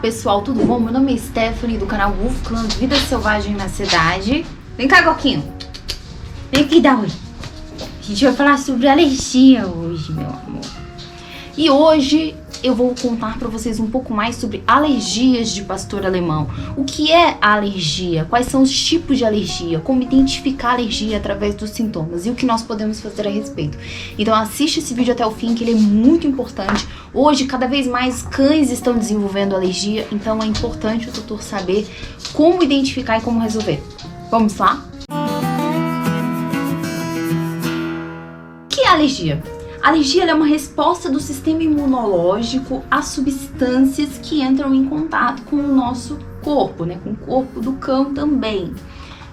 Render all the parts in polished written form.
pessoal, tudo bom? Meu nome é Stephanie, do canal Wolf Clan Vida Selvagem na Cidade. Vem cá, Goquinho. Vem aqui dar oi. A gente vai falar sobre alergia hoje, meu amor. E hoje eu vou contar pra vocês um pouco mais sobre alergias de pastor alemão. O que é a alergia? Quais são os tipos de alergia? Como identificar a alergia através dos sintomas? E o que nós podemos fazer a respeito? Então assiste esse vídeo até o fim, que ele é muito importante. Hoje, cada vez mais cães estão desenvolvendo alergia, então é importante o tutor saber como identificar e como resolver. Vamos lá? O que é alergia? A alergia é uma resposta do sistema imunológico a substâncias que entram em contato com o nosso corpo, né? Com o corpo do cão também,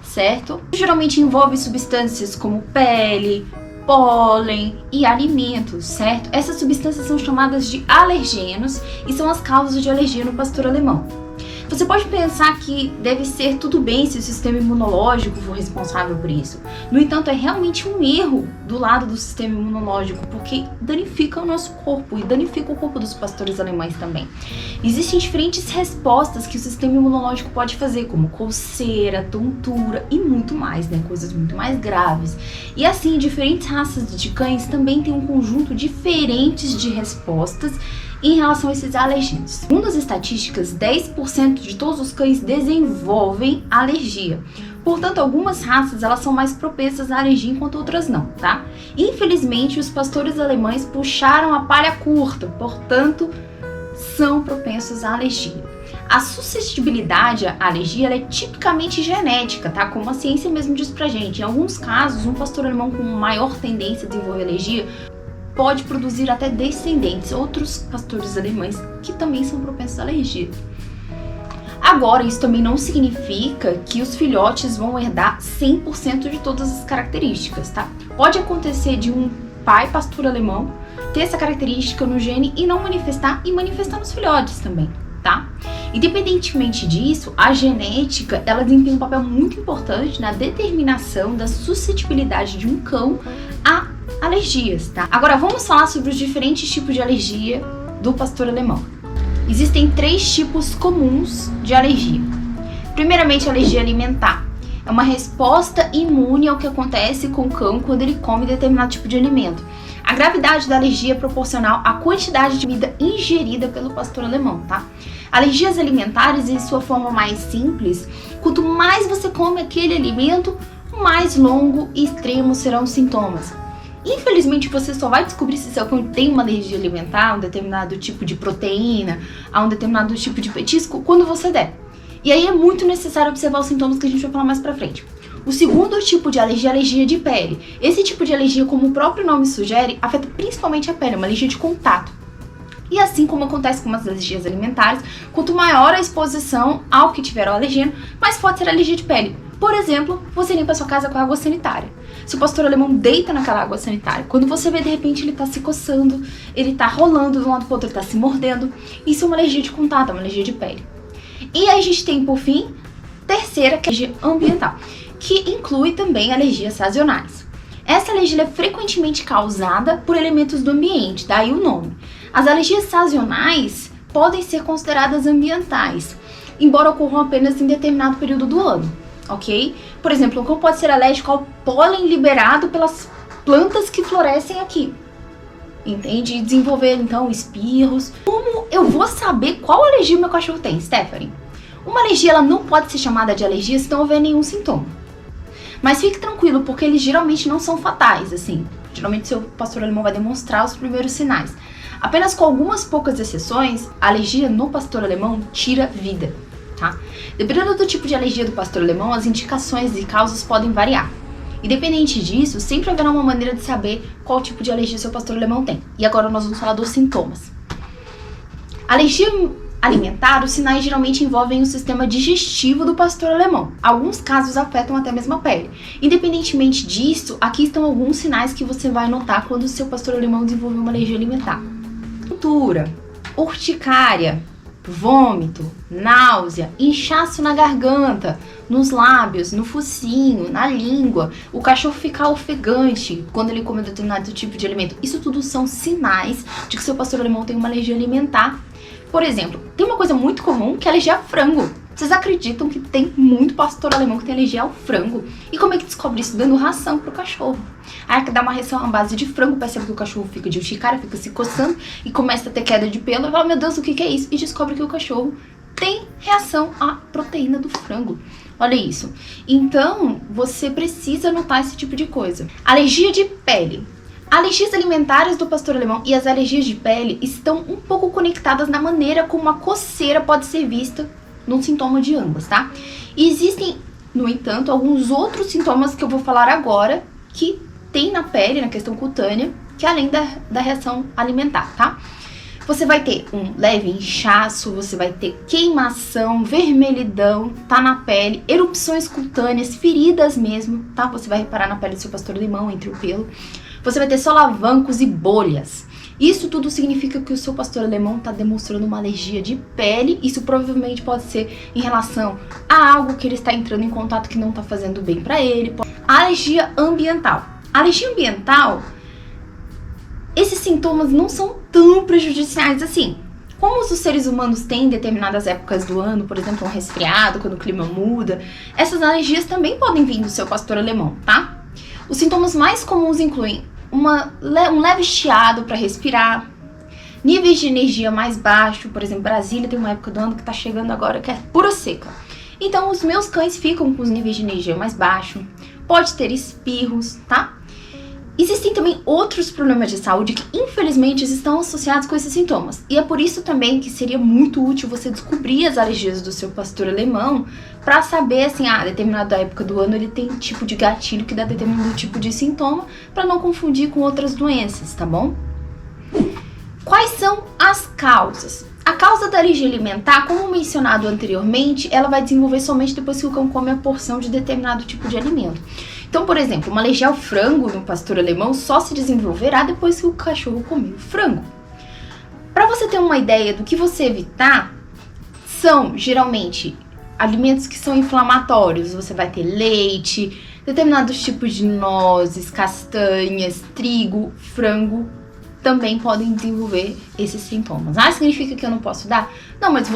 certo? Geralmente envolve substâncias como pele, pólen e alimentos, certo? Essas substâncias são chamadas de alergenos e são as causas de alergia no pastor alemão. Você pode pensar que deve ser tudo bem se o sistema imunológico for responsável por isso. No entanto, é realmente um erro do lado do sistema imunológico, porque danifica o nosso corpo e danifica o corpo dos pastores alemães também. Existem diferentes respostas que o sistema imunológico pode fazer, como coceira, tontura e muito mais, né? Coisas muito mais graves. E assim, diferentes raças de cães também têm um conjunto diferentes de respostas em relação a esses alergenos. Segundo as estatísticas, 10% de todos os cães desenvolvem alergia. Portanto, algumas raças elas são mais propensas à alergia, enquanto outras não, tá? Infelizmente, os pastores alemães puxaram a palha curta, portanto, são propensos à alergia. A suscetibilidade à alergia ela é tipicamente genética, tá? Como a ciência mesmo diz pra gente. Em alguns casos, um pastor alemão com maior tendência a desenvolver alergia pode produzir até descendentes, outros pastores alemães que também são propensos à alergia. Agora, isso também não significa que os filhotes vão herdar 100% de todas as características, tá? Pode acontecer de um pai pastor alemão ter essa característica no gene e não manifestar, e manifestar nos filhotes também, tá? Independentemente disso, a genética, ela desempenha um papel muito importante na determinação da suscetibilidade de um cão a alergias, tá? Agora vamos falar sobre os diferentes tipos de alergia do pastor alemão. Existem 3 tipos comuns de alergia. Primeiramente, a alergia alimentar. É uma resposta imune ao que acontece com o cão quando ele come determinado tipo de alimento. A gravidade da alergia é proporcional à quantidade de comida ingerida pelo pastor alemão, tá? Alergias alimentares, em sua forma mais simples, quanto mais você come aquele alimento, mais longo e extremos serão os sintomas. Infelizmente, você só vai descobrir se seu cão tem uma alergia alimentar, a um determinado tipo de proteína, a um determinado tipo de petisco, quando você der. E aí é muito necessário observar os sintomas que a gente vai falar mais pra frente. O segundo tipo de alergia é a alergia de pele. Esse tipo de alergia, como o próprio nome sugere, afeta principalmente a pele, é uma alergia de contato. E assim como acontece com as alergias alimentares, quanto maior a exposição ao que tiver o alergeno, mais forte será a alergia de pele. Por exemplo, você limpa a sua casa com água sanitária. Se o pastor alemão deita naquela água sanitária, quando você vê, de repente, ele tá se coçando, ele tá rolando de um lado pro outro, ele tá se mordendo. Isso é uma alergia de contato, é uma alergia de pele. E aí a gente tem, por fim, terceira, que é a alergia ambiental, que inclui também alergias sazonais. Essa alergia é frequentemente causada por elementos do ambiente, daí o nome. As alergias sazonais podem ser consideradas ambientais, embora ocorram apenas em determinado período do ano. Ok? Por exemplo, o cão pode ser alérgico ao pólen liberado pelas plantas que florescem aqui. Entende? E desenvolver, então, espirros. Como eu vou saber qual alergia meu cachorro tem, Stephanie? Uma alergia ela não pode ser chamada de alergia se não houver nenhum sintoma. Mas fique tranquilo, porque eles geralmente não são fatais, assim. Geralmente seu pastor alemão vai demonstrar os primeiros sinais. Apenas com algumas poucas exceções, a alergia no pastor alemão tira vida. Tá? Dependendo do tipo de alergia do pastor alemão, as indicações e causas podem variar. Independente disso, sempre haverá uma maneira de saber qual tipo de alergia seu pastor alemão tem. E agora nós vamos falar dos sintomas. Alergia alimentar, os sinais geralmente envolvem o sistema digestivo do pastor alemão. Alguns casos afetam até mesmo a pele. Independentemente disso, aqui estão alguns sinais que você vai notar quando o seu pastor alemão desenvolver uma alergia alimentar. Tontura, urticária, vômito, náusea, inchaço na garganta, nos lábios, no focinho, na língua, o cachorro ficar ofegante quando ele come determinado tipo de alimento. Isso tudo são sinais de que seu pastor alemão tem uma alergia alimentar Por exemplo, tem uma coisa muito comum que é alergia a frango. Vocês acreditam que tem muito pastor alemão que tem alergia ao frango? E como é que descobre isso? Dando ração pro cachorro. Aí dá uma ração à base de frango, percebe que o cachorro fica de urticária, fica se coçando e começa a ter queda de pelo. E fala, meu Deus, o que é isso? E descobre que o cachorro tem reação à proteína do frango. Olha isso. Então, você precisa notar esse tipo de coisa. Alergia de pele. Alergias alimentares do pastor alemão e as alergias de pele estão um pouco conectadas na maneira como a coceira pode ser vista num sintoma de ambas, tá? E existem, no entanto, alguns outros sintomas que eu vou falar agora que tem na pele, na questão cutânea, que além da reação alimentar, tá? Você vai ter um leve inchaço, você vai ter queimação, vermelhidão, tá na pele, erupções cutâneas, feridas mesmo, tá? Você vai reparar na pele do seu pastor alemão, entre o pelo. Você vai ter solavancos e bolhas. Isso tudo significa que o seu pastor alemão está demonstrando uma alergia de pele. Isso provavelmente pode ser em relação a algo que ele está entrando em contato que não está fazendo bem para ele. Alergia ambiental. Alergia ambiental, esses sintomas não são tão prejudiciais assim. Como os seres humanos têm em determinadas épocas do ano, por exemplo, um resfriado, quando o clima muda, essas alergias também podem vir do seu pastor alemão, tá? Os sintomas mais comuns incluem um leve chiado para respirar, níveis de energia mais baixo, por exemplo, Brasília tem uma época do ano que tá chegando agora que é pura seca. Então os meus cães ficam com os níveis de energia mais baixo, pode ter espirros, tá? Existem também outros problemas de saúde que infelizmente estão associados com esses sintomas. E é por isso também que seria muito útil você descobrir as alergias do seu pastor alemão para saber assim, determinada época do ano ele tem tipo de gatilho que dá determinado tipo de sintoma, para não confundir com outras doenças, tá bom? Quais são as causas? A causa da alergia alimentar, como mencionado anteriormente, ela vai desenvolver somente depois que o cão come a porção de determinado tipo de alimento. Então, por exemplo, uma alergia ao frango no pastor alemão só se desenvolverá depois que o cachorro comer o frango. Para você ter uma ideia do que você evitar, são geralmente alimentos que são inflamatórios. Você vai ter leite, determinados tipos de nozes, castanhas, trigo, frango, também podem desenvolver esses sintomas. Significa que eu não posso dar? Não, mas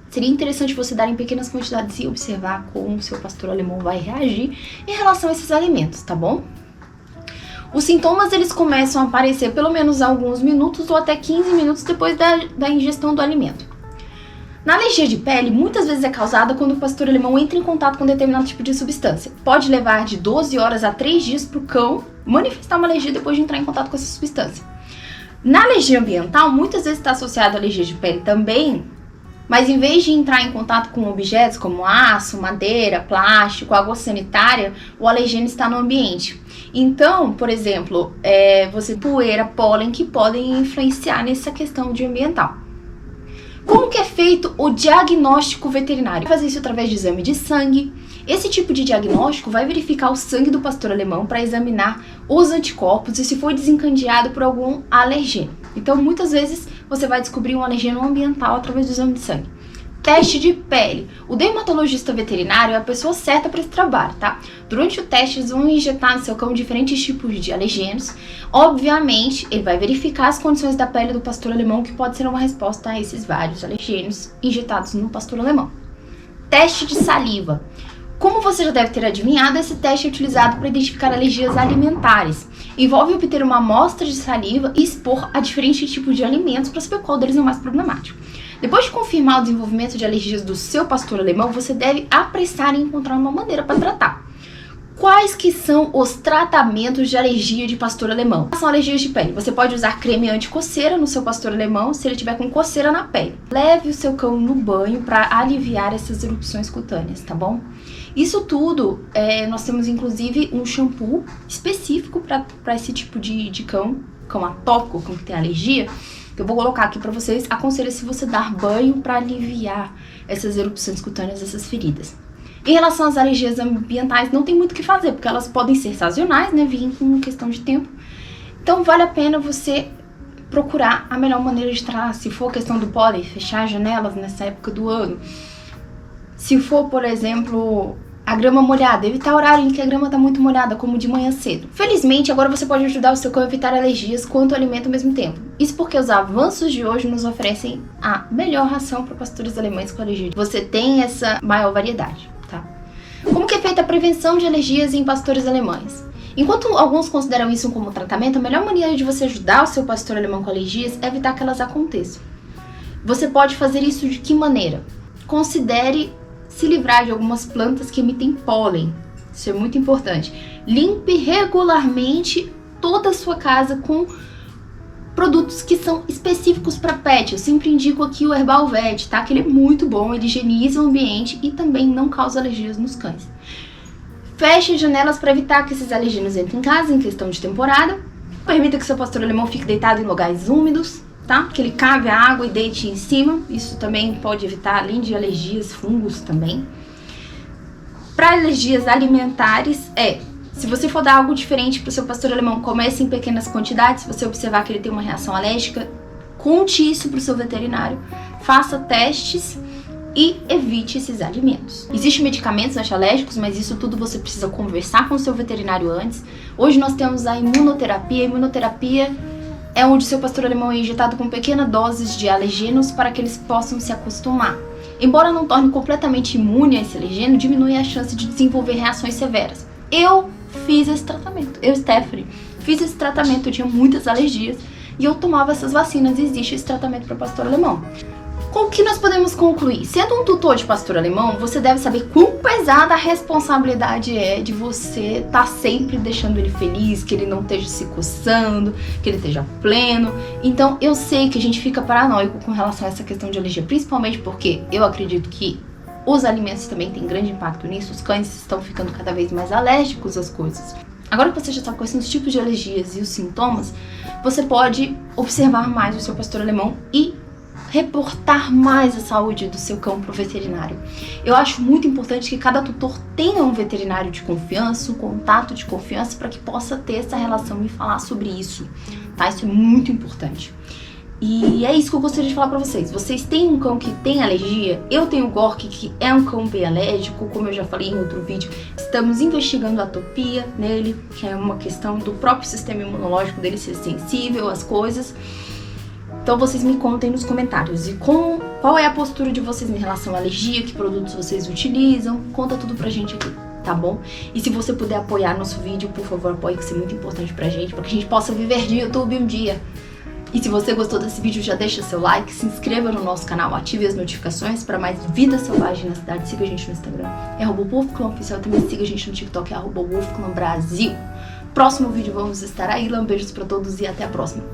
seria interessante você dar em pequenas quantidades e observar como o seu pastor alemão vai reagir em relação a esses alimentos, tá bom? Os sintomas, eles começam a aparecer pelo menos alguns minutos ou até 15 minutos depois da ingestão do alimento. Na alergia de pele, muitas vezes é causada quando o pastor alemão entra em contato com determinado tipo de substância. Pode levar de 12 horas a 3 dias para o cão manifestar uma alergia depois de entrar em contato com essa substância. Na alergia ambiental, muitas vezes está associada à alergia de pele também, mas em vez de entrar em contato com objetos como aço, madeira, plástico, água sanitária, o alergênio está no ambiente. Então, por exemplo, você poeira, pólen que podem influenciar nessa questão de ambiental. Como que é feito o diagnóstico veterinário? Vai fazer isso através de exame de sangue. Esse tipo de diagnóstico vai verificar o sangue do pastor alemão para examinar os anticorpos e se foi desencadeado por algum alergênio. Então, muitas vezes, você vai descobrir um alergênio ambiental através do exame de sangue. Teste de pele. O dermatologista veterinário é a pessoa certa para esse trabalho, tá? Durante o teste, eles vão injetar no seu cão diferentes tipos de alergênios. Obviamente, ele vai verificar as condições da pele do pastor alemão, que pode ser uma resposta a esses vários alergênios injetados no pastor alemão. Teste de saliva. Como você já deve ter adivinhado, esse teste é utilizado para identificar alergias alimentares. Envolve obter uma amostra de saliva e expor a diferentes tipos de alimentos para saber qual deles é o mais problemático. Depois de confirmar o desenvolvimento de alergias do seu pastor alemão, você deve apressar em encontrar uma maneira para tratar. Quais que são os tratamentos de alergia de pastor alemão? São alergias de pele. Você pode usar creme anti-coceira no seu pastor alemão se ele tiver com coceira na pele. Leve o seu cão no banho para aliviar essas erupções cutâneas, tá bom? Isso tudo, nós temos inclusive um shampoo específico para esse tipo de cão atópico, cão que tem alergia, que eu vou colocar aqui para vocês. Aconselho-se você dar banho para aliviar essas erupções cutâneas, essas feridas. Em relação às alergias ambientais, não tem muito o que fazer, porque elas podem ser sazonais, né, vir com questão de tempo. Então vale a pena você procurar a melhor maneira de tratar. Se for questão do pólen, fechar as janelas nessa época do ano. Se for, por exemplo, A grama molhada, evitar horário em que a grama está muito molhada, como de manhã cedo. Felizmente, agora você pode ajudar o seu cão a evitar alergias quanto alimento ao mesmo tempo. Isso porque os avanços de hoje nos oferecem a melhor ração para pastores alemães com alergia. Você tem essa maior variedade, tá? Como que é feita a prevenção de alergias em pastores alemães? Enquanto alguns consideram isso como tratamento, a melhor maneira de você ajudar o seu pastor alemão com alergias é evitar que elas aconteçam. Você pode fazer isso de que maneira? Considere se livrar de algumas plantas que emitem pólen. Isso é muito importante. Limpe regularmente toda a sua casa com produtos que são específicos para pet. Eu sempre indico aqui o Herbal Vet, tá? Que ele é muito bom, ele higieniza o ambiente e também não causa alergias nos cães. Feche as janelas para evitar que esses alérgenos entrem em casa em questão de temporada. Permita que seu pastor alemão fique deitado em lugares úmidos, tá? Que ele cave a água e deite em cima. Isso também pode evitar, além de alergias, fungos também. Para alergias alimentares, se você for dar algo diferente para o seu pastor alemão, comece em pequenas quantidades. Se você observar que ele tem uma reação alérgica, conte isso para o seu veterinário. Faça testes e evite esses alimentos. Existem medicamentos antialérgicos, mas isso tudo você precisa conversar com o seu veterinário antes. Hoje nós temos a imunoterapia. A imunoterapia é onde seu pastor alemão é injetado com pequenas doses de alergenos para que eles possam se acostumar. Embora não torne completamente imune a esse alergeno, diminui a chance de desenvolver reações severas. Eu fiz esse tratamento. Stephanie, fiz esse tratamento. Eu tinha muitas alergias e eu tomava essas vacinas. E existe esse tratamento para pastor alemão. Com o que nós podemos concluir? Sendo um tutor de pastor alemão, você deve saber quão pesada a responsabilidade é de você estar sempre deixando ele feliz, que ele não esteja se coçando, que ele esteja pleno. Então, eu sei que a gente fica paranoico com relação a essa questão de alergia, principalmente porque eu acredito que os alimentos também têm grande impacto nisso. Os cães estão ficando cada vez mais alérgicos às coisas. Agora que você já sabe quais são os tipos de alergias e os sintomas, você pode observar mais o seu pastor alemão e reportar mais a saúde do seu cão para o veterinário. Eu acho muito importante que cada tutor tenha um veterinário de confiança, um contato de confiança, para que possa ter essa relação e falar sobre isso, tá? Isso é muito importante. E é isso que eu gostaria de falar para vocês. Vocês têm um cão que tem alergia? Eu tenho o Gork, que é um cão bem alérgico, como eu já falei em outro vídeo. Estamos investigando a atopia nele, que é uma questão do próprio sistema imunológico dele ser sensível às coisas. Então vocês me contem nos comentários e qual é a postura de vocês em relação à alergia, que produtos vocês utilizam, conta tudo pra gente aqui, tá bom? E se você puder apoiar nosso vídeo, por favor, apoie, que isso é muito importante pra gente, para que a gente possa viver de YouTube um dia. E se você gostou desse vídeo, já deixa seu like, se inscreva no nosso canal, ative as notificações para mais vida selvagem na cidade, siga a gente no Instagram, é @wolfclan_oficial, também siga a gente no TikTok, é @wolfclanbrasil. Próximo vídeo vamos estar aí, beijos pra todos e até a próxima.